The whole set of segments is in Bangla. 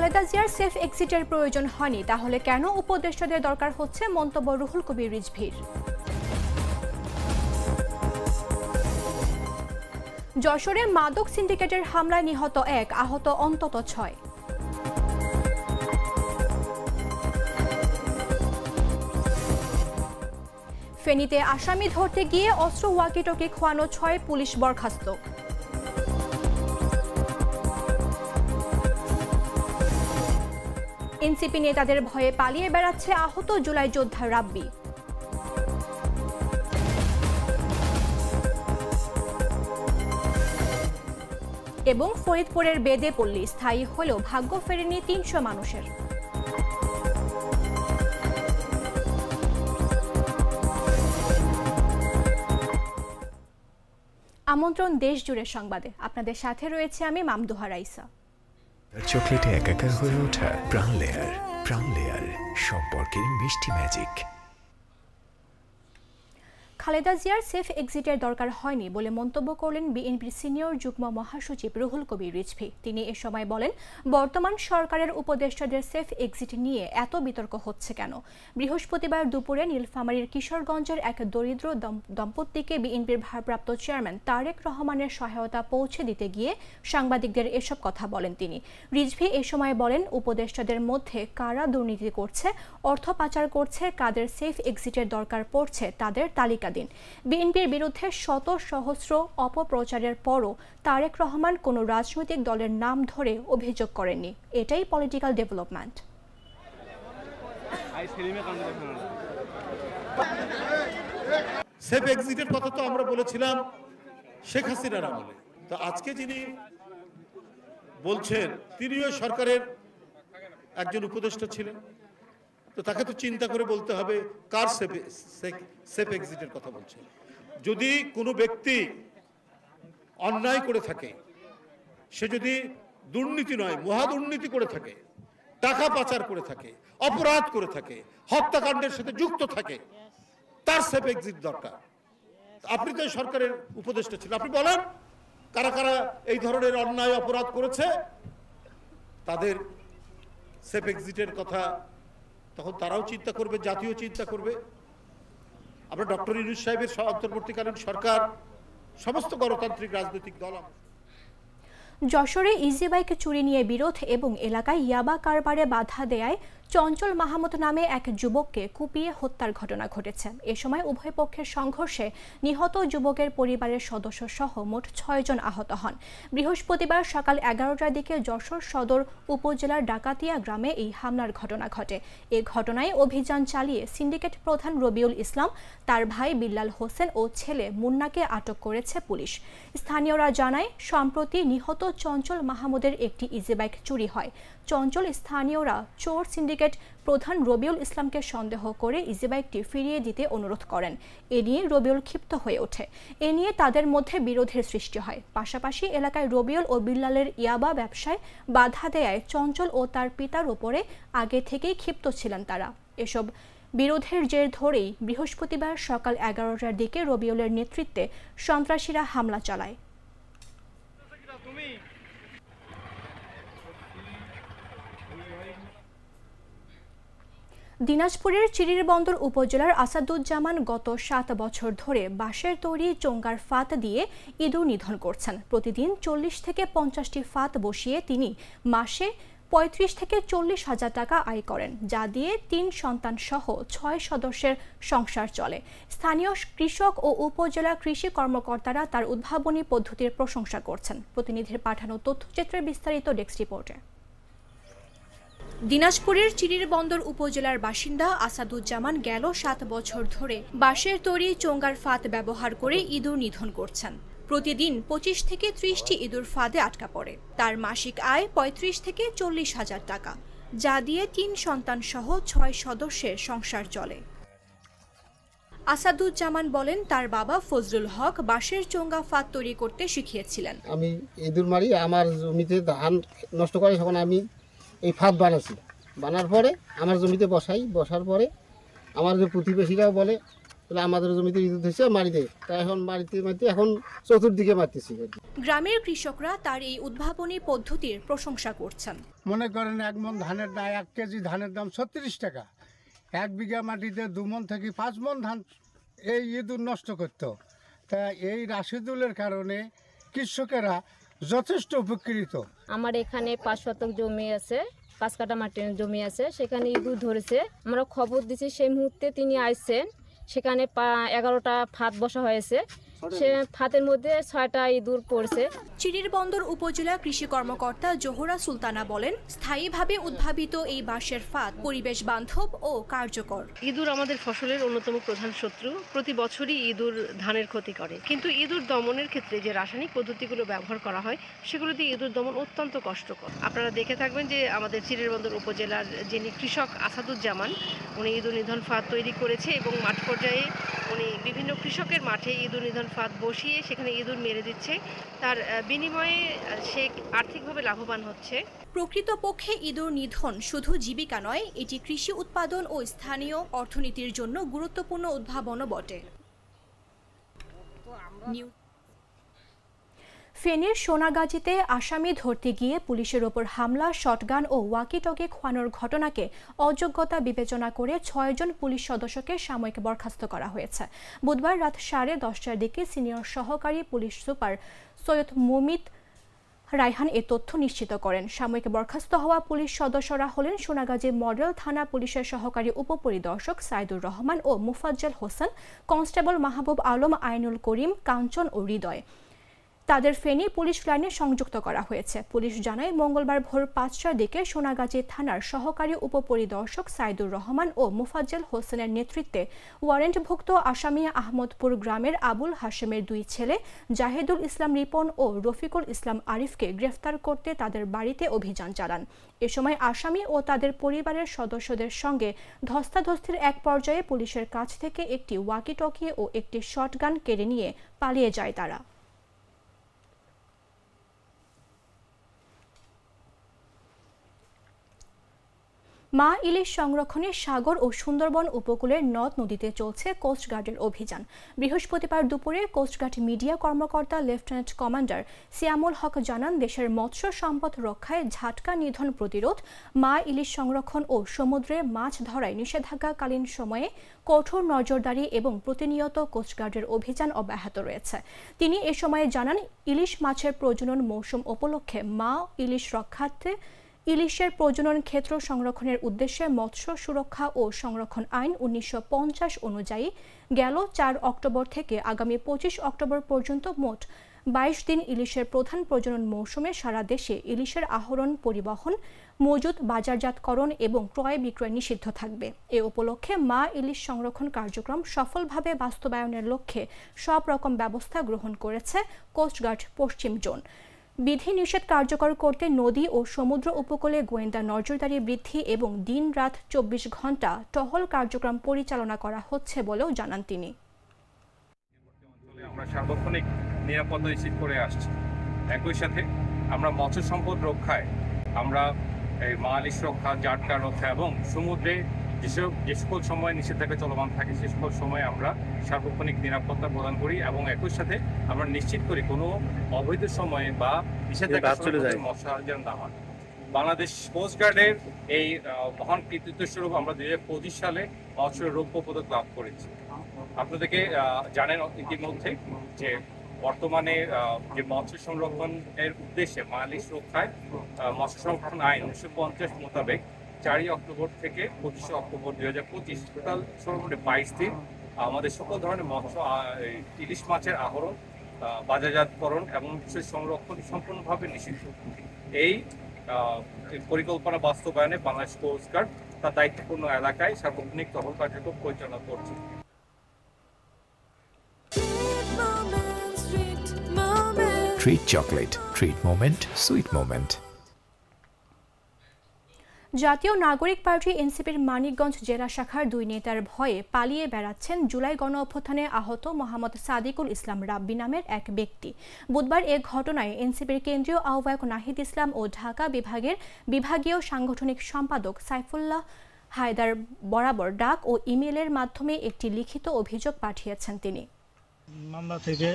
খালেদা জিয়ার সেফ এক্সিটের প্রয়োজন হয়নি, তাহলে কেন উপদেষ্টাদের দরকার হচ্ছে, মন্তব্য রুহুল কবির রিজভীর। যশোরে মাদক সিন্ডিকেটের হামলায় নিহত 1, আহত অন্তত 6। ফেনীতে আসামি ধরতে গিয়ে অস্ত্র ওয়াকিটকি খোয়ানো 6 পুলিশ বরখাস্ত। এনসিপি নেতাদের ভয়ে পালিয়ে বেড়াচ্ছে আহত জুলাই যোদ্ধা রাব্বি। এবং ফরিদপুরের বেদে পল্লী স্থায়ী হলেও ভাগ্য ফেরেনি 300 মানুষের। আমন্ত্রণ দেশ জুড়ে সংবাদে, আপনাদের সাথে রয়েছে আমি মামদুহা রাইসা। চকলেটে একাকার হয়ে ওঠা প্রাণ লেয়ার, প্রাণ লেয়ার সম্পর্কের মিষ্টি ম্যাজিক। খালেদা জিয়ার সেফ এক্সিটের দরকার হয়নি বলে মন্তব্য করলেন বিএনপির সিনিয়র যুগ্ম মহাসচিব রুহুল কবির রিজভী। তিনি এ সময় বলেন, বর্তমান সরকারের উপদেষ্টাদের সেফ এক্সিট নিয়ে এত বিতর্ক হচ্ছে কেন? বৃহস্পতিবার দুপুরে নীলফামারীর কিশোরগঞ্জের এক দরিদ্র দম্পতিকে বিএনপির ভারপ্রাপ্ত চেয়ারম্যান তারেক রহমানের সহায়তা পৌঁছে দিতে গিয়ে সাংবাদিকদের এসব কথা বলেন তিনি। রিজভী এ সময় বলেন, উপদেষ্টাদের মধ্যে কারা দুর্নীতি করছে, অর্থ পাচার করছে, কাদের সেফ এক্সিটের দরকার পড়ছে তাদের তালিকা দিন। বিএনপির বিরুদ্ধে শত সহস্র অপপ্রচারের পরও তারেক রহমান কোনো রাজনৈতিক দলের নাম ধরে অভিযোগ করেননি। এটাই পলিটিক্যাল ডেভেলপমেন্ট। সেফ এক্সিটের কথা তো আমরা বলেছিলাম শেখ হাসিনার আমলে। তো আজকে যিনি বলছেন তিনিও সরকারের একজন উপদেষ্টা ছিলেন, তো তাকে তো চিন্তা করে বলতে হবে কার সেফ এক্সিটের কথা বলছে। যদি কোনো ব্যক্তি অন্যায় করে থাকে, সে যদি দুর্নীতি নয় মহা দুর্নীতি করে থাকে, টাকা পাচার করে থাকে, অপরাধ করে থাকে, হত্যাকাণ্ডের সাথে যুক্ত থাকে, তার সেফ এক্সিট দরকার। আপনি তো সরকারের উপদেষ্টা ছিলেন, আপনি বলেন কারা কারা এই ধরনের অন্যায় অপরাধ করেছে, তাদের সেফ এক্সিটের কথা তখন তারাও চিন্তা করবে, জাতীয় চিন্তা করবে। আমরা ডক্টর ইউনূস সাহেবের অন্তর্বর্তীকালীন সরকার সমস্ত গণতান্ত্রিক রাজনৈতিক দল। যশোরে ইজি বাইক চুরি নিয়ে বিরোধ এবং এলাকায় ইয়াবা কারবারে বাধা দেয়ায় চঞ্চল মাহমুদ নামে এক যুবককে কুপিয়ে হত্যার ঘটনা ঘটেছে। এ সময় উভয় পক্ষের সংঘর্ষে নিহত যুবকের পরিবারের সদস্য সহ মোট 6 জন আহত হন। বৃহস্পতিবার সকাল 11টার দিকে যশোর সদর উপজেলার ডাকাতিয়া গ্রামে এই হামলার ঘটনা ঘটে। এ ঘটনায় অভিযান চালিয়ে সিন্ডিকেট প্রধান রবিউল ইসলাম, তার ভাই বিল্লাল হোসেন ও ছেলে মুন্নাকে আটক করেছে পুলিশ। স্থানীয়রা জানায়, সম্প্রতি নিহত চঞ্চল মাহমুদের একটি ইজি বাইক চুরি হয়। চঞ্চল স্থানীয়রা চোর সিন্ডিকেট প্রধান রবিউল ইসলামকে সন্দেহ করে ইজি বাইকটি ফিরিয়ে দিতে অনুরোধ করেন। এ নিয়ে রবিউল ক্ষিপ্ত হয়ে ওঠে। এ নিয়ে তাদের মধ্যে বিরোধের সৃষ্টি হয়। পাশাপাশি এলাকায় রবিউল ও বিল্লালের ইয়াবা ব্যবসায় বাধা দেয়ায় চঞ্চল ও তার পিতার ওপরে আগে থেকেই ক্ষিপ্ত ছিলেন তারা। এসব বিরোধের জের ধরেই বৃহস্পতিবার সকাল 11টার দিকে রবিউলের নেতৃত্বে সন্ত্রাসীরা হামলা চালায়। দিনাজপুরের চিরিরবন্দর উপজেলার আসাদুজ্জামান গত 7 বছর ধরে বাঁশের তৈরি চোঙ্গার ফাত দিয়ে ইঁদুর নিধন করছেন। প্রতিদিন 40 থেকে 50টি ফাত বসিয়ে তিনি মাসে 35 থেকে 40 হাজার টাকা আয় করেন, যা দিয়ে 3 সন্তান সহ 6 সদস্যের সংসার চলে। স্থানীয় কৃষক ও উপজেলা কৃষি কর্মকর্তারা তার উদ্ভাবনী পদ্ধতির প্রশংসা করছেন। প্রতিনিধির পাঠানো তথ্যচিত্রের বিস্তারিত ডেস্ক রিপোর্টে। দিনাজপুরের চিরিরবন্দর উপজেলার বাসিন্দা আসাদুজ্জামান গেল 7 বছর ধরে বাঁশের তৈরি চোঙ্গার ফাঁদ ব্যবহার করে ইঁদুর নিধন করছেন। প্রতিদিন 25 থেকে 30টি ইঁদুর ফাঁদে আটকা পড়ে। তার মাসিক আয় 35 থেকে 40 হাজার টাকা, যা দিয়ে 3 সন্তান সহ 6 সদস্যের সংসার চলে। আসাদুজ্জামান বলেন, তার বাবা ফজলুল হক বাঁশের চোঙ্গা ফাঁদ তৈরি করতে শিখিয়েছিলেন। আমি ইঁদুর মারি, আমার জমিতে ধান নষ্ট করে, তখন আমি এই ফাঁদ বানাচ্ছি। বানার পরে আমার জমিতে বসাই, বসার পরে আমার যে প্রতিবেশীরাও বলে বলে আমাদের জমিতে ইঁদুর ধরছে মারিতে, তা এখন মারিতে এখন চতুর্দিকে মারতেছি। গ্রামের কৃষকরা তার এই উদ্ভাবনী পদ্ধতির প্রশংসা করছেন। মনে করেন 1 মণ ধানের দাম 1 কেজি ধানের দাম 36 টাকা, 1 বিঘা মাটিতে 2 মণ থেকে 5 মণ ধান এই ইঁদুর নষ্ট করত। তা এই রাশিদুলের কারণে কৃষকেরা যথেষ্ট উপকৃত। আমার এখানে 5 শতক জমি আছে, 5 কাঠা মাটির জমি আছে, সেখানে ইঁদুর ধরেছে। আমরা খবর দিছি, সেই মুহূর্তে তিনি আসছেন। সেখানে 11টা ফাঁদ বসা হয়েছে, সে ফাঁদের মধ্যে 6টা ইঁদুর পড়ছে। চিরিরবন্দর উপজেলা কৃষি কর্মকর্তা জোহরা সুলতানা বলেন, স্থায়ীভাবে উদ্ভাবিত এই বাঁশের ফাঁদ পরিবেশ বান্ধব ও কার্যকর। ইঁদুর আমাদের ফসলের অন্যতম প্রধান শত্রু। প্রতি বছরই ইঁদুর ধানের ক্ষতি করে, কিন্তু ইঁদুর দমনের ক্ষেত্রে যে রাসায়নিক পদ্ধতিগুলো ব্যবহার করা হয় সেগুলো দিয়ে ইঁদুর দমন অত্যন্ত কষ্টকর। আপনারা দেখে থাকবেন যে আমাদের চিরিরবন্দর উপজেলার যিনি কৃষক আসাদুজ্জামান, উনি ইঁদুর নিধন ফাঁদ তৈরি করেছে এবং মাঠ পর্যায়ে উনি বিভিন্ন কৃষকের মাঠে ইঁদুর নিধন ফাঁদ বসিয়ে সেখানে ইঁদুর মেরে দিচ্ছে। তার বিনিময়ে সে আর্থিকভাবে লাভবান হচ্ছে। প্রকৃতপক্ষে ইঁদুর নিধন শুধু জীবিকা নয়, এটি কৃষি উৎপাদন ও স্থানীয় অর্থনীতির জন্য গুরুত্বপূর্ণ উদ্ভাবনও বটে। ফেনীর সোনাগাজীতে আসামি ধরতে গিয়ে পুলিশের ওপর হামলা, শটগান ও ওয়াকিটকি খোয়ানোর ঘটনাকে অযোগ্যতা বিবেচনা করে 6 জন পুলিশ সদস্যকে সাময়িক বরখাস্ত করা হয়েছে। বুধবার রাত 10:30টার দিকে সিনিয়র সহকারী পুলিশ সুপার সৈয়দ মুমিত রায়হান এ তথ্য নিশ্চিত করেন। সাময়িক বরখাস্ত হওয়া পুলিশ সদস্যরা হলেন সোনাগাজী মডেল থানা পুলিশের সহকারী উপপরিদর্শক সাইদুর রহমান ও মুফাজ্জল হোসেন, কনস্টেবল মাহবুব আলম, আইনুল করিম, কাঞ্চন ও হৃদয়। তাদের ফেনী পুলিশ লাইনে সংযুক্ত করা হয়েছে। পুলিশ জানায়, মঙ্গলবার ভোর 5টার দিকে সোনাগাজী থানার সহকারী উপপরিদর্শক সাইদুর রহমান ও মুফাজ্জল হোসেনের নেতৃত্বে ওয়ারেন্টভুক্ত আসামি আহমদপুর গ্রামের আবুল হাশেমের 2 ছেলে জাহিদুল ইসলাম রিপন ও রফিকুল ইসলাম আরিফকে গ্রেফতার করতে তাদের বাড়িতে অভিযান চালান। এ সময় আসামি ও তাদের পরিবারের সদস্যদের সঙ্গে ধস্তাধস্তির এক পর্যায়ে পুলিশের কাছ থেকে একটি ওয়াকিটকি ও একটি শটগান কেড়ে নিয়ে পালিয়ে যায় তারা। মা ইলিশ সংরক্ষণে সাগর ও সুন্দরবন উপকূলের নদ নদীতে চলছে কোস্টগার্ডের অভিযান। বৃহস্পতিবার দুপুরে কোস্টগার্ড মিডিয়া কর্মকর্তা লেফটেন্যান্ট কমান্ডার সিয়ামুল হক জানান, দেশের মৎস্য সম্পদ রক্ষায় ঝাটকা নিধন প্রতিরোধ, মা ইলিশ সংরক্ষণ ও সমুদ্রে মাছ ধরায় নিষেধাজ্ঞাকালীন সময়ে কঠোর নজরদারি এবং প্রতিনিয়ত কোস্টগার্ডের অভিযান অব্যাহত রয়েছে। তিনি এ সময়ে জানান, ইলিশ মাছের প্রজনন মৌসুম উপলক্ষে মা ইলিশ রক্ষার্থে ইলিশের প্রজনন ক্ষেত্র সংরক্ষণের উদ্দেশ্যে মৎস্য সুরক্ষা ও সংরক্ষণ আইন 1950 অনুযায়ী গেল 4 অক্টোবর থেকে আগামী 25 অক্টোবর পর্যন্ত মোট 22 দিন ইলিশের প্রধান প্রজনন মৌসুমে সারা দেশে ইলিশের আহরণ, পরিবহন, মজুত, বাজারজাতকরণ এবং ক্রয় বিক্রয় নিষিদ্ধ থাকবে। এ উপলক্ষে মা ইলিশ সংরক্ষণ কার্যক্রম সফলভাবে বাস্তবায়নের লক্ষ্যে সব রকম ব্যবস্থা গ্রহণ করেছে কোস্টগার্ড পশ্চিম জোন। বিধিনিষেধ কার্যকর করতে নদী ও সমুদ্র উপকূলে গোয়েন্দা নজরদারি বৃদ্ধি এবং দিন-রাত 24 ঘণ্টা টহল কার্যক্রম পরিচালনা করা হচ্ছে বলেও জানান তিনি। আমরা সার্বক্ষণিক নিরাপত্তা নিশ্চিত করে আসছি। একই সাথে আমরা মৎস্য সম্পদ রক্ষায় আমরা এই মা ইলিশ রক্ষা, জাটকা রক্ষা এবং সমুদ্রে যে সকল সময় নিষেধাজ্ঞা চলমান থাকে সে সকল সময় আমরা সার্বক্ষণিক নিরাপত্তা প্রদান করি এবং একই সাথে আমরা নিশ্চিত করি কোনো অবৈধ সময়ে বা নিষেধাজ্ঞা মৎস্য যেন না হয়। বাংলাদেশ কোস্টগার্ডের এই মহান কৃতিত্ব স্বরূপ আমরা 2025 সালে মৎস্য রৌপ্য পদক লাভ করেছি। আপনাদেরকে জানেন ইতিমধ্যে যে বর্তমানে যে মৎস্য সংরক্ষণের উদ্দেশ্যে মা ইলিশ রক্ষায় মৎস্য সংরক্ষণ আইন 1950 মোতাবেক 4 অক্টোবর থেকে 25 অক্টোবর 2025 টোটাল সর্বমোট 22 দিন আমাদের সকল ধরনের মৎস্য ইলিশ মাছের আহরণ, বাজারজাতকরণ এবং সংরক্ষণ সম্পূর্ণভাবে নিষিদ্ধ। এই পরিকল্পনা বাস্তবায়নে বাংলাদেশ কোস্টগার্ড তার দায়িত্বপূর্ণ এলাকায় সার্বক্ষণিক টহল কার্যক্রম পরিচালনা করছে। Treat chocolate, treat moment, sweet moment. জাতীয় নাগরিক পার্টি এনসিপির মানিকগঞ্জ জেলা শাখার 2 নেতার ভয়ে পালিয়ে বেড়াচ্ছেন জুলাই গণঅভ্যুত্থানে আহত মোহাম্মদ সাদিকুল ইসলাম রাব্বি নামের এক ব্যক্তি। বুধবার এ ঘটনায় এনসিপির কেন্দ্রীয় আহ্বায়ক নাহিদ ইসলাম ও ঢাকা বিভাগের বিভাগীয় সাংগঠনিক সম্পাদক সাইফুল্লাহ হায়দার বরাবর ডাক ও ইমেলের মাধ্যমে একটি লিখিত অভিযোগ পাঠিয়েছেন তিনি। মামলা থেকে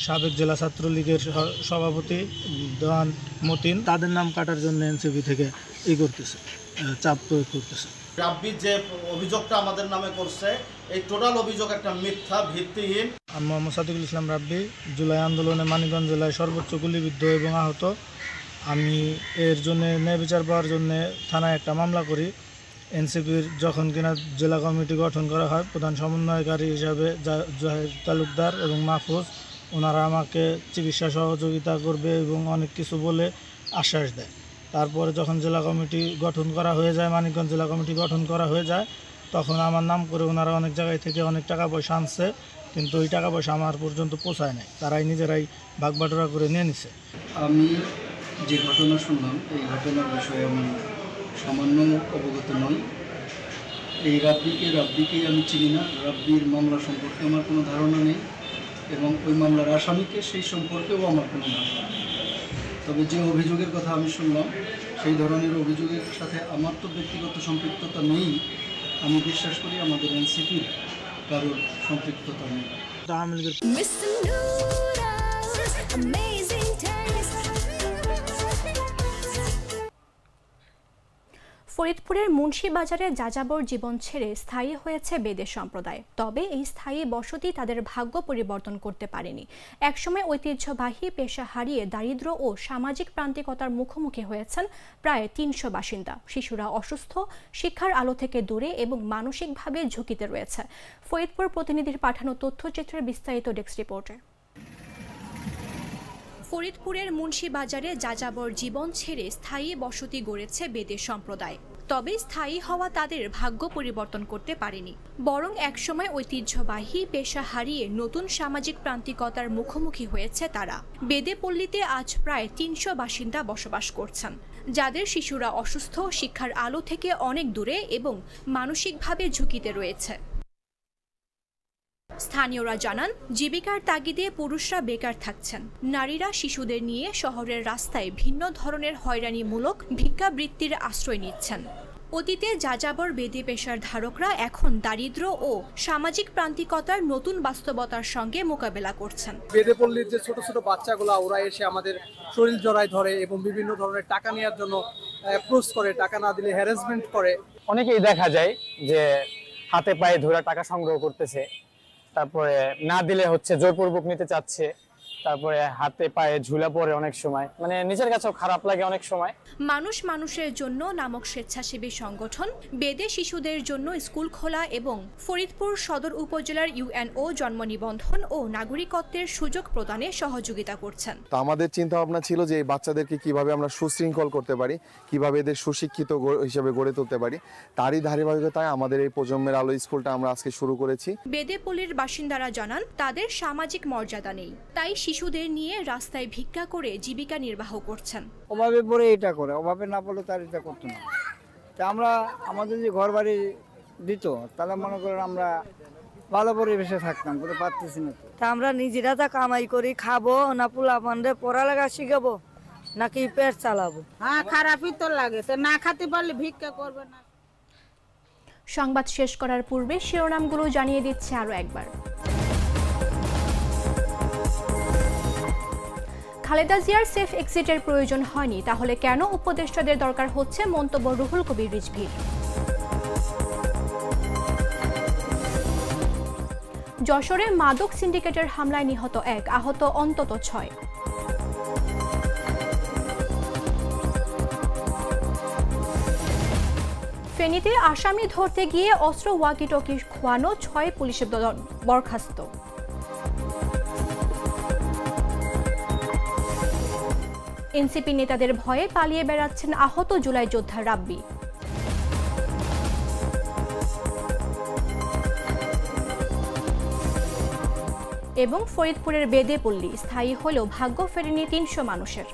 সাবেক জেলা ছাত্রলীগের সভাপতি দেওয়ান মতিন তাদের নাম কাটার জন্য এনসিপি থেকে করতেছে, চাপ প্রয়োগ করতেছে। রাব্বি যে অভিযোগটা আমাদের নামে করছে এই টোটাল অভিযোগ একটা মিথ্যা, ভিত্তিহীন। আমি মোহাম্মদ সাদিকুল ইসলাম রাব্বি, জুলাই আন্দোলনে মানিকগঞ্জ জেলায় সর্বোচ্চ গুলিবিদ্ধ এবং আহত। আমি এর জন্য ন্যায় বিচার পাওয়ার জন্য থানায় একটা মামলা করি। এনসিপির যখন কিনা জেলা কমিটি গঠন করা হয়, প্রধান সমন্বয়কারী হিসাবে জাহেদ তালুকদার এবং মাহফুজ, ওনারা আমাকে চিকিৎসা সহযোগিতা করবে এবং অনেক কিছু বলে আশ্বাস দেয়। তারপরে যখন জেলা কমিটি গঠন করা হয়ে যায়, মানিকগঞ্জ জেলা কমিটি গঠন করা হয়ে যায়, তখন আমার নাম করে ওনারা অনেক জায়গায় থেকে অনেক টাকা পয়সা আনছে, কিন্তু ওই টাকা পয়সা আমার পর্যন্ত পৌঁছায় নাই, তারাই নিজেরাই ভাগবাটোরা করে নিয়ে নিছে। আমি যে ঘটনা শুনলাম এই ঘটনার বিষয়ে আমি সামান্য অবগত নই। এই রাব্বিকেই আমি চিনি না। রাব্বির মামলা সম্পর্কে আমার কোনো ধারণা নেই এবং ওই মামলার আসামিকে সেই সম্পর্কেও আমার কোনো ধারণা নেই। তবে যে অভিযোগের কথা আমি শুনলাম সেই ধরনের অভিযোগের সাথে আমার তো ব্যক্তিগত সম্পৃক্ততা নেই। আমি বিশ্বাস করি আমাদের এনসিপির কারোর সম্পৃক্ততা নেই। ফরিদপুরের মুন্সিবাজারে যাযাবর জীবন ছেড়ে স্থায়ী হয়েছে বেদে সম্প্রদায়। তবে এই স্থায়ী বসতি তাদের ভাগ্য পরিবর্তন করতে পারেনি। একসময় ঐতিহ্যবাহী পেশা হারিয়ে দারিদ্র্য ও সামাজিক প্রান্তিকতার মুখোমুখি হয়েছেন প্রায় ৩০০ বাসিন্দা। শিশুরা অসুস্থ, শিক্ষার আলো থেকে দূরে এবং মানসিকভাবে ঝুঁকিতে রয়েছে। ফরিদপুর প্রতিনিধির পাঠানো তথ্যচিত্রের বিস্তারিত ডেস্ক রিপোর্টে। ফরিদপুরের মুন্সিবাজারে যাযাবর জীবন ছেড়ে স্থায়ী বসতি গড়েছে বেদে সম্প্রদায়। তবে স্থায়ী হওয়া তাদের ভাগ্য পরিবর্তন করতে পারেনি, বরং একসময় ঐতিহ্যবাহী পেশা হারিয়ে নতুন সামাজিক প্রান্তিকতার মুখোমুখি হয়েছে তারা। বেদে পল্লীতে আজ প্রায় ৩০০ বাসিন্দা বসবাস করছেন, যাদের শিশুরা অসুস্থ, শিক্ষার আলো থেকে অনেক দূরে এবং মানসিকভাবে ঝুঁকিতে রয়েছে। স্থানীয়রা জানান, জীবিকার তাগিদে পুরুষরা বেকার থাকছেন, নারীরা শিশুদের নিয়ে শহরের রাস্তায় ভিন্ন ধরনের হয়রানিমূলক ভিক্ষাবৃত্তির আশ্রয় নিচ্ছেন। অতীতে যাযাবর বেদে পেশার ধারকরা এখন দারিদ্র্য ও সামাজিক প্রান্তিকতার নতুন বাস্তবতার সঙ্গে মোকাবেলা করছেন। বেদে পল্লীর যে ছোট ছোট বাচ্চাগুলো ওরা এসে আমাদের শরীর জড়ায় ধরে এবং বিভিন্ন ধরনের টাকা নেওয়ার জন্য অ্যাপ্রোচ করে, টাকা না দিলে হ্যারাসমেন্ট করে। অনেকেই দেখা যায় যে হাতে পায়ে ধরে টাকা সংগ্রহ করতেছে, তারপরে না দিলে হচ্ছে জোরপূর্বক নিতে চাচ্ছে, তারপরে হাতে পায়ে ঝুলা পড়ে, অনেক সময় মানে নিজের কাছেও খারাপ লাগে অনেক সময়। মানুষ মানুষের জন্য নামক স্বেচ্ছাসেবী সংগঠন বেদে শিশুদের জন্য স্কুল খোলা এবং ফরিদপুর সদর উপজেলার ইউএনও জন্ম নিবন্ধন ও নাগরিকত্বের সুযোগ প্রদানে সহযোগিতা করছেন। তো আমাদের চিন্তা ভাবনা ছিল যে এই বাচ্চাদেরকে কিভাবে আমরা সুশৃঙ্খল করতে পারি, কিভাবে এদের সুশিক্ষিত হিসেবে গড়ে তুলতে পারি, তারই ধারাবাহিকতায় আমাদের এই প্রজন্মের আলো স্কুলটা আমরা আজকে শুরু করেছি। বেদে পল্লীর বাসিন্দারা জানান, তাদের সামাজিক মর্যাদা নেই, তাই শিশুদের নিয়ে রাস্তায় ভিক্ষা করে জীবিকা নির্বাহ করছেন। অভাবে পড়ে এটা করে, অভাবে না পড়লে তার এটা করতো না। তা আমরা আমাদের যে ঘর বাড়ি দিত, তাহলে মনে করেন আমরা ভালো পরিবেশে থাকতাম, করে পারতেছি না। তা আমরা নিজেরা তা কামাই করি খাবো না, পোলা পান্ডে পড়ালেখা শিখাবো নাকি পেট চালাবো? হ্যাঁ, খারাপই তো লাগে, তো না খেতে পারলে ভিক্ষা করবে না। সংবাদ শেষ করার পূর্বে শিরোনামগুলো জানিয়ে দিচ্ছে আরো একবার। খালেদা জিয়ার সেফ এক্সিটের প্রয়োজন হয়নি, তাহলে কেন উপদেষ্টাদের দরকার হচ্ছে, মন্তব্য রুহুল কবির রিজভীর। যশোরে মাদক সিন্ডিকেটের হামলায় নিহত 1, আহত অন্তত 6। ফেনীতে আসামি ধরতে গিয়ে অস্ত্র ওয়াকিটকি খোয়ানো 6 পুলিশের বরখাস্ত। এনসিপি নেতাদের ভয়ে পালিয়ে বেড়াচ্ছেন আহত জুলাই যোদ্ধা রাব্বি। এবং ফরিদপুরের বেদে পল্লী স্থায়ী হলেও ভাগ্য ফেরেনি ৩০০ মানুষের।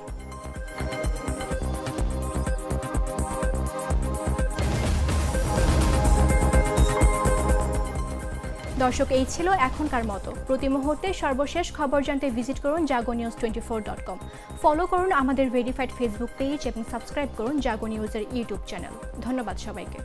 দর্শক, এই ছিল এখনকার মতো। প্রতি মুহূর্তে সর্বশেষ খবর জানতে ভিজিট করুন jagonews24.com। ফলো করুন আমাদের ভেরিফাইড ফেসবুক পেজ এবং সাবস্ক্রাইব করুন জাগো নিউজের ইউটিউব চ্যানেল। ধন্যবাদ সবাইকে।